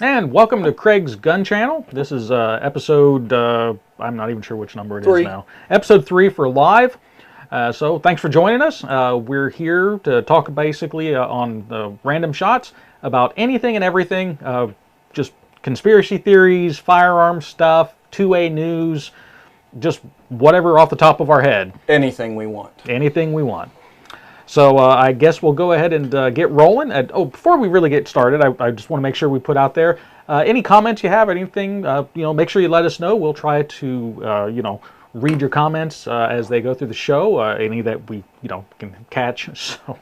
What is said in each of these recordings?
And welcome to Craig's Gun Channel. This is episode, I'm not even sure which number it is now. Episode 3 for live. So thanks for joining us. We're here to talk basically on random shots about anything and everything. Just conspiracy theories, firearms stuff, 2A news, just whatever off the top of our head. Anything we want. Anything we want. So I guess we'll go ahead and get rolling. Before we really get started, I just want to make sure we put out there any comments you have, anything, make sure you let us know. We'll try to, read your comments as they go through the show, any that we, can catch. So,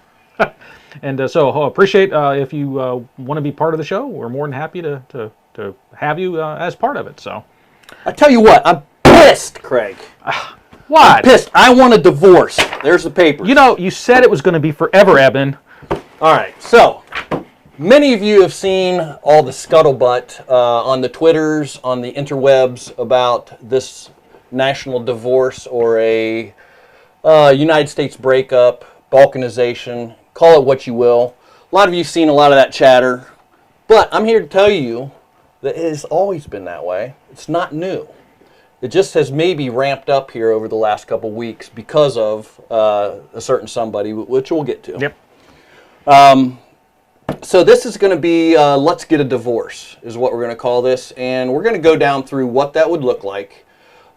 and so appreciate if you want to be part of the show. We're more than happy to have you as part of it. So, I tell you what, I'm pissed, Craig. What? I'm pissed. I want a divorce. There's the paper. You said it was going to be forever, Eben. All right. So, many of you have seen all the scuttlebutt on the Twitters, on the interwebs about this national divorce or a United States breakup, balkanization, call it what you will. A lot of you have seen a lot of that chatter. But I'm here to tell you that it has always been that way. It's not new. It just has maybe ramped up here over the last couple weeks because of a certain somebody, which we'll get to. Yep. So this is going to be Let's Get a Divorce is what we're going to call this. And we're going to go down through what that would look like.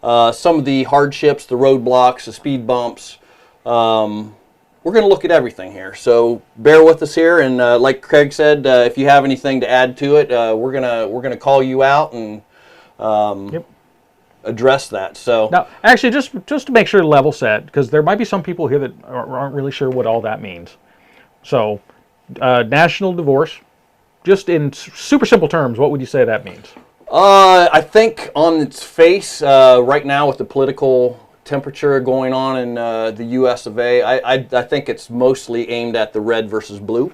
Some of the hardships, the roadblocks, the speed bumps. We're going to look at everything here. So bear with us here. And like Craig said, if you have anything to add to it, we're gonna call you out and Yep. address that. So now, actually, just to make sure to level set, because there might be some people here that aren't really sure what all that means. So, national divorce, just in super simple terms, what would you say that means? I think on its face, right now with the political temperature going on in the U.S. of A., I think it's mostly aimed at the red versus blue.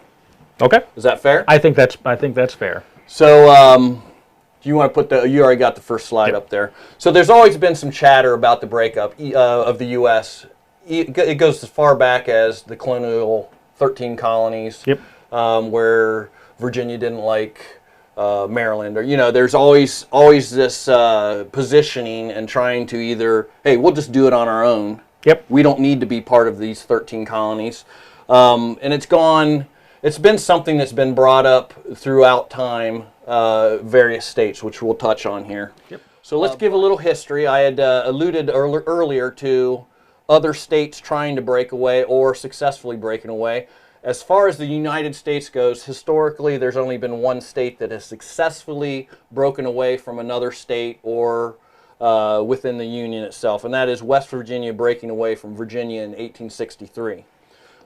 Okay. Is that fair? I think that's fair. So, do you want to put you already got the first slide up there. So there's always been some chatter about the breakup of the U.S. It goes as far back as the colonial 13 colonies, Yep. Where Virginia didn't like Maryland. Or, there's always this positioning and trying to either, hey, we'll just do it on our own. Yep. We don't need to be part of these 13 colonies. And it's been something that's been brought up throughout time, various states, which we'll touch on here. Yep. So let's give a little history. I had alluded earlier to other states trying to break away or successfully breaking away. As far as the United States goes, historically, there's only been one state that has successfully broken away from another state or within the Union itself, and that is West Virginia breaking away from Virginia in 1863.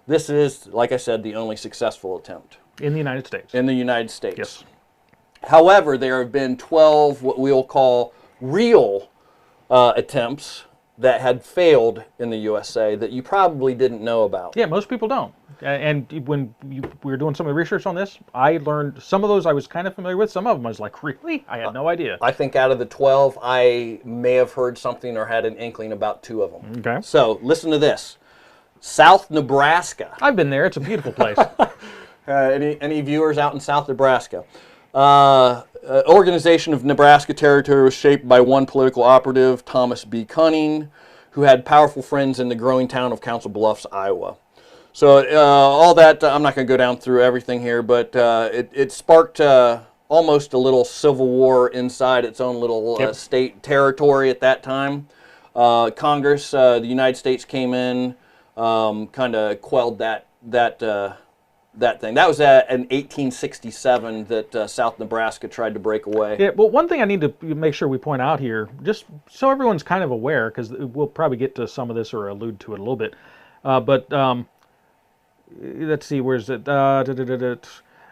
This is, like I said, the only successful attempt. In the United States. In the United States. Yes. However, there have been 12 what we'll call real attempts that had failed in the USA that you probably didn't know about. Yeah, most people don't. And when we were doing some of the research on this, I learned some of those I was kind of familiar with. Some of them I was like, really? I had no idea. I think out of the 12, I may have heard something or had an inkling about 2 of them. Okay. So listen to this. South Nebraska. I've been there. It's a beautiful place. Any viewers out in South Nebraska? Organization of Nebraska Territory was shaped by one political operative, Thomas B. Cunning, who had powerful friends in the growing town of Council Bluffs, Iowa. So all that, I'm not going to go down through everything here, but it sparked almost a little civil war inside its own little state territory at that time. Congress, the United States came in, kind of quelled that thing. That was in 1867 that South Nebraska tried to break away. Yeah, well, one thing I need to make sure we point out here, just so everyone's kind of aware, because we'll probably get to some of this or allude to it a little bit, but let's see, where's it?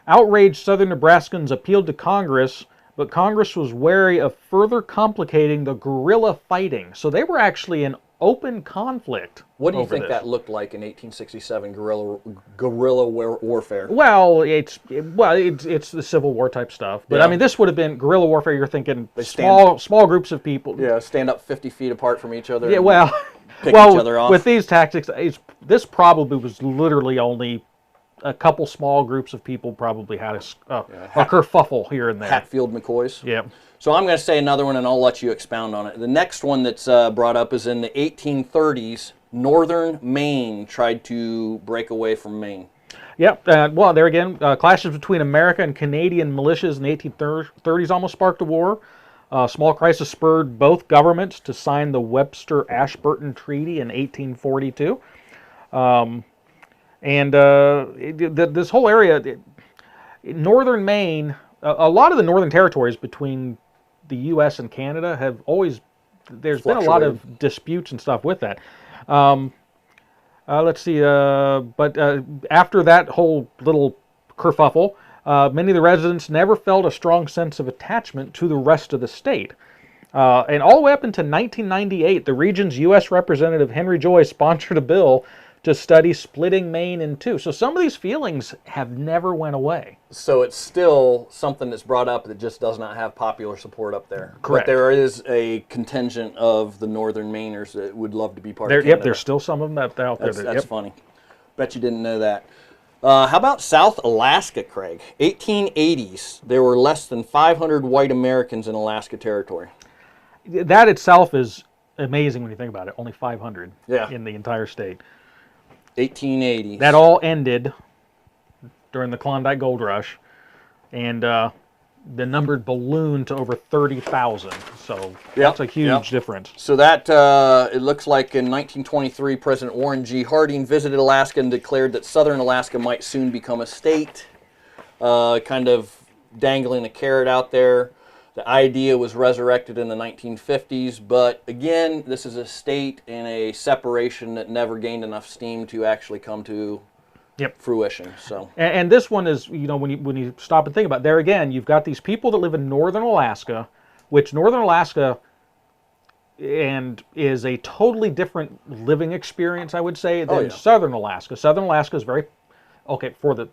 Outraged Southern Nebraskans appealed to Congress, but Congress was wary of further complicating the guerrilla fighting. So they were actually in open conflict. What do you think that looked like in 1867 guerrilla warfare? Well, it's the Civil War type stuff. But I mean, this would have been guerrilla warfare. You're thinking small groups of people. Yeah, stand up 50 feet apart from each other. Yeah, well, pick each other off. With these tactics, this probably was literally only a couple small groups of people probably had a kerfuffle here and there. Hatfield McCoys. Yep. So I'm going to say another one, and I'll let you expound on it. The next one that's brought up is in the 1830s. Northern Maine tried to break away from Maine. Yep. Well, there again, clashes between America and Canadian militias in the 1830s almost sparked a war. Small crisis spurred both governments to sign the Webster-Ashburton Treaty in 1842. This whole area, northern Maine, a lot of the northern territories between the U.S. and Canada have always, there's been a lot of disputes and stuff with that. Let's see, but after that whole little kerfuffle, many of the residents never felt a strong sense of attachment to the rest of the state. And all the way up into 1998, the region's U.S. Representative Henry Joy sponsored a bill to study splitting Maine in two. So some of these feelings have never went away. So it's still something that's brought up that just does not have popular support up there. Correct. But there is a contingent of the northern Mainers that would love to be part of Canada. Yep, there's still some of them out there. That's funny. Bet you didn't know that. How about South Alaska, Craig? 1880s, there were less than 500 white Americans in Alaska Territory. That itself is amazing when you think about it. Only 500 in the entire state. 1880s. That all ended during the Klondike Gold Rush, and the number ballooned to over 30,000. So that's a huge difference. So that, it looks like in 1923, President Warren G. Harding visited Alaska and declared that southern Alaska might soon become a state, kind of dangling a carrot out there. The idea was resurrected in the 1950s, but again, this is a state in a separation that never gained enough steam to actually come to fruition. So, and this one is, you know, when you stop and think about it, there again, you've got these people that live in northern Alaska, which northern Alaska and is a totally different living experience, I would say, than southern Alaska. Southern Alaska is very for the,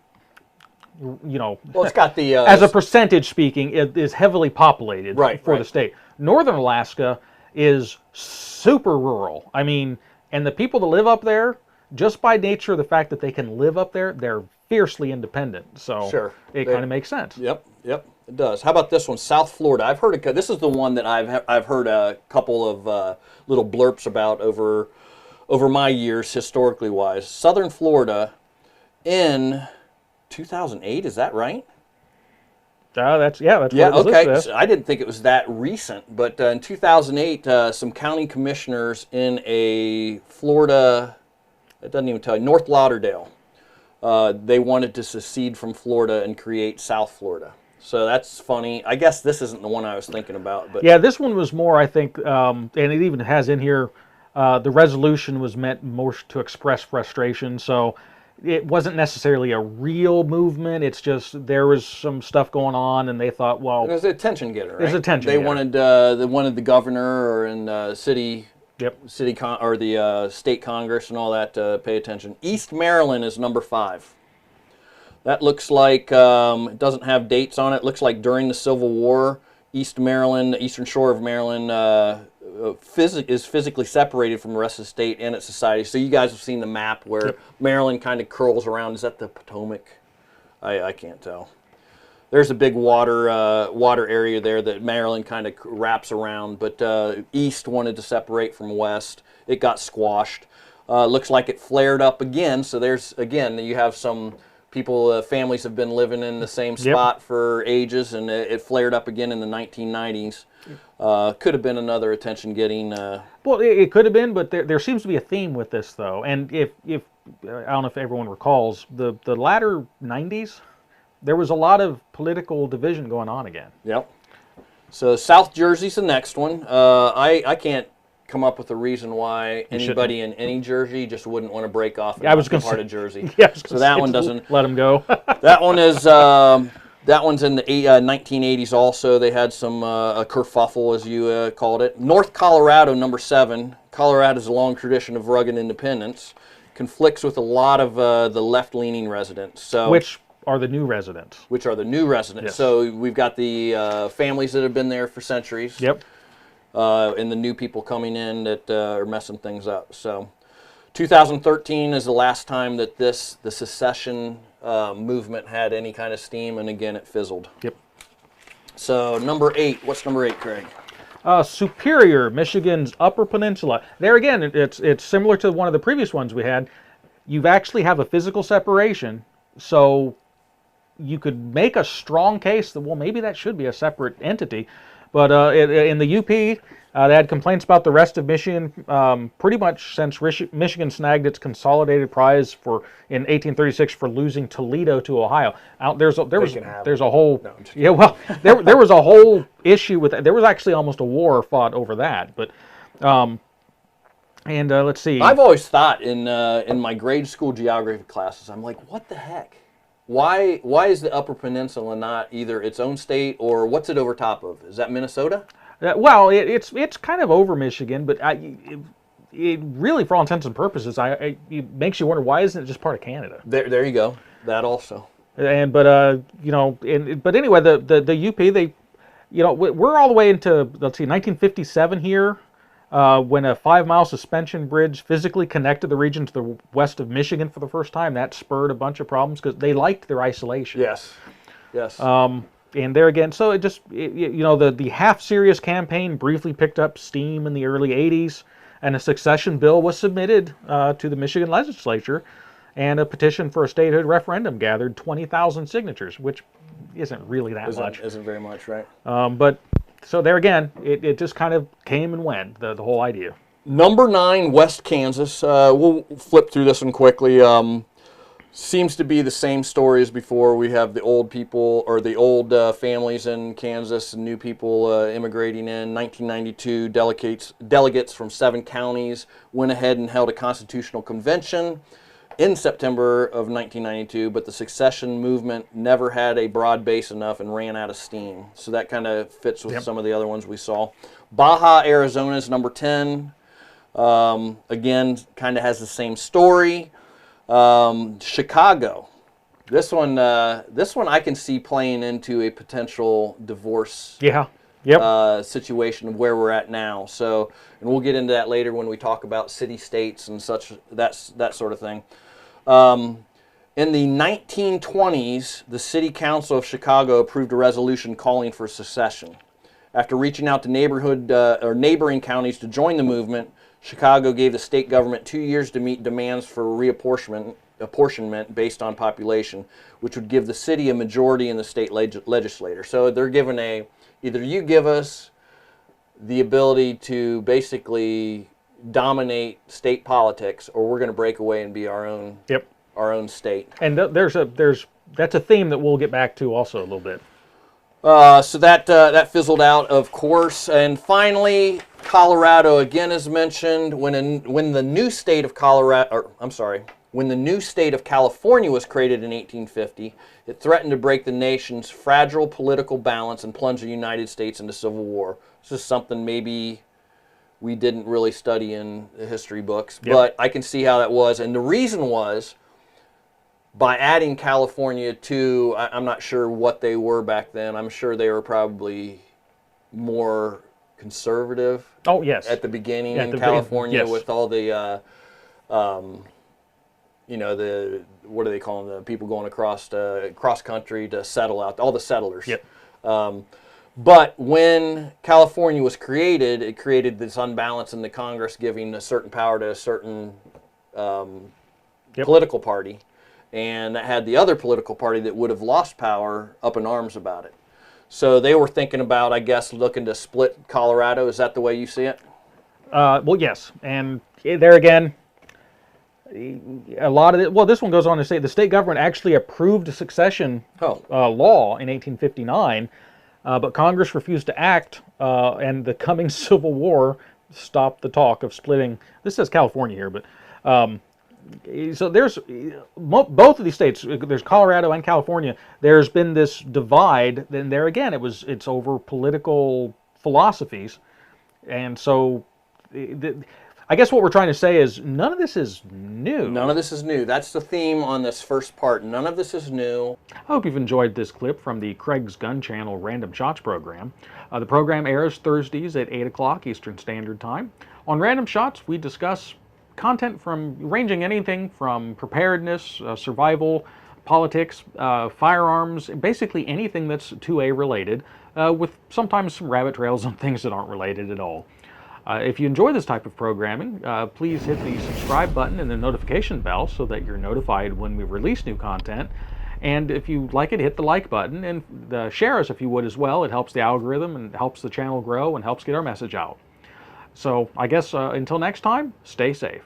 you know, well, it's got the as a percentage speaking, it is heavily populated for the state. Northern Alaska is super rural. I mean, and the people that live up there, just by nature of the fact that they can live up there, they're fiercely independent. So it kind of makes sense. Yep, it does. How about this one, South Florida? I've heard this is the one that I've heard a couple of little blurps about over my years historically wise. Southern Florida in 2008, is that right? That's what okay. So I didn't think it was that recent, but in 2008, some county commissioners in a Florida, it doesn't even tell you, North Lauderdale, they wanted to secede from Florida and create South Florida. So that's funny. I guess this isn't the one I was thinking about, but yeah, this one was more, I think, and it even has in here, the resolution was meant more to express frustration. So it wasn't necessarily a real movement. It's just there was some stuff going on, and they thought, well, it was an attention getter. Right? It was attention. They wanted the governor or in city, or the state Congress and all that to pay attention. East Maryland is number 5. That looks like it doesn't have dates on it. Looks like during the Civil War, East Maryland, the eastern shore of Maryland, is physically separated from the rest of the state and its society. So you guys have seen the map where Maryland kind of curls around. Is that the Potomac? I can't tell. There's a big water area there that Maryland kind of wraps around, but East wanted to separate from West. It got squashed. Looks like it flared up again. So there's, again, you have some people, families have been living in the same spot for ages, and it flared up again in the 1990s. Could have been another attention-getting. Well, it could have been, but there seems to be a theme with this, though. And if I don't know if everyone recalls, the latter 90s, there was a lot of political division going on again. Yep. So South Jersey's the next one. I can't come up with a reason why anybody in any Jersey just wouldn't want to break off and be part of Jersey. So that one doesn't let them go. That one is that one's in the 1980s. Also, they had some a kerfuffle, as you called it. North Colorado, number 7. Colorado has a long tradition of rugged independence. Conflicts with a lot of the left-leaning residents. So which are the new residents? Which are the new residents? Yes. So we've got the families that have been there for centuries. Yep. And the new people coming in that are messing things up. So 2013 is the last time that the secession movement had any kind of steam, and again, it fizzled. Yep. So number 8, what's number 8, Craig? Superior, Michigan's Upper Peninsula. There again, it's similar to one of the previous ones we had. You actually have a physical separation, so you could make a strong case that, well, maybe that should be a separate entity. But in the UP, they had complaints about the rest of Michigan pretty much since Michigan snagged its consolidated prize in 1836 for losing Toledo to Ohio. There's a whole there was a whole issue with that. There was actually almost a war fought over that. But let's see. I've always thought in my grade school geography classes, I'm like, what the heck? Why is the Upper Peninsula not either its own state, or what's it over top of? Is that Minnesota? Well, it's kind of over Michigan, but it really, for all intents and purposes, it makes you wonder, why isn't it just part of Canada? There you go. That also. But anyway, the UP, they, we're all the way into, let's see, 1957 here. When a 5-mile suspension bridge physically connected the region to the west of Michigan for the first time, that spurred a bunch of problems because they liked their isolation. Yes. And there again, so the half-serious campaign briefly picked up steam in the early 80s, and a secession bill was submitted to the Michigan legislature, and a petition for a statehood referendum gathered 20,000 signatures, which isn't really that much. Isn't very much, right? But so there again, it just kind of came and went, the whole idea. Number 9, West Kansas. We'll flip through this one quickly. Seems to be the same story as before. We have the old people, or the old families in Kansas, and new people immigrating in. 1992, delegates from 7 counties went ahead and held a constitutional convention in September of 1992, but the secession movement never had a broad base enough and ran out of steam. So that kind of fits with some of the other ones we saw. Baja, Arizona is number 10. Again, kind of has the same story. Chicago. This one I can see playing into a potential divorce situation of where we're at now. So, and we'll get into that later when we talk about city-states and such, that sort of thing. In the 1920s, the City Council of Chicago approved a resolution calling for secession. After reaching out to neighboring counties to join the movement, Chicago gave the state government 2 years to meet demands for apportionment based on population, which would give the city a majority in the state legislature. So they're given either you give us the ability to basically dominate state politics, or we're going to break away and be our own state. And that's a theme that we'll get back to also a little bit. So that fizzled out, of course. And finally, Colorado again is mentioned. When the new state of California was created in 1850, it threatened to break the nation's fragile political balance and plunge the United States into civil war. This is something maybe we didn't really study in the history books, but I can see how that was. And the reason was, by adding California to, I'm not sure what they were back then. I'm sure they were probably more conservative. Oh, yes. At the beginning in California with all the, what do they call them? The people going across country to settle out, all the settlers. Yep. But when California was created, it created this unbalance in the Congress, giving a certain power to a certain political party. And that had the other political party that would have lost power up in arms about it. So they were thinking about, I guess, looking to split Colorado. Is that the way you see it? Well, yes. And there again, a lot of it, well, this one goes on to say the state government actually approved a succession law in 1859, but Congress refused to act, and the coming Civil War stopped the talk of splitting. This says California here, but so there's both of these states. There's Colorado and California. There's been this divide. Then there again, it's over political philosophies, and so I guess what we're trying to say is none of this is new. None of this is new. That's the theme on this first part. None of this is new. I hope you've enjoyed this clip from the Craig's Gun Channel Random Shots program. The program airs Thursdays at 8 o'clock Eastern Standard Time. On Random Shots, we discuss content from ranging anything from preparedness, survival, politics, firearms, basically anything that's 2A related, with sometimes some rabbit trails on things that aren't related at all. If you enjoy this type of programming, please hit the subscribe button and the notification bell so that you're notified when we release new content. And if you like it, hit the like button and share us if you would as well. It helps the algorithm and helps the channel grow and helps get our message out. So I guess until next time, stay safe.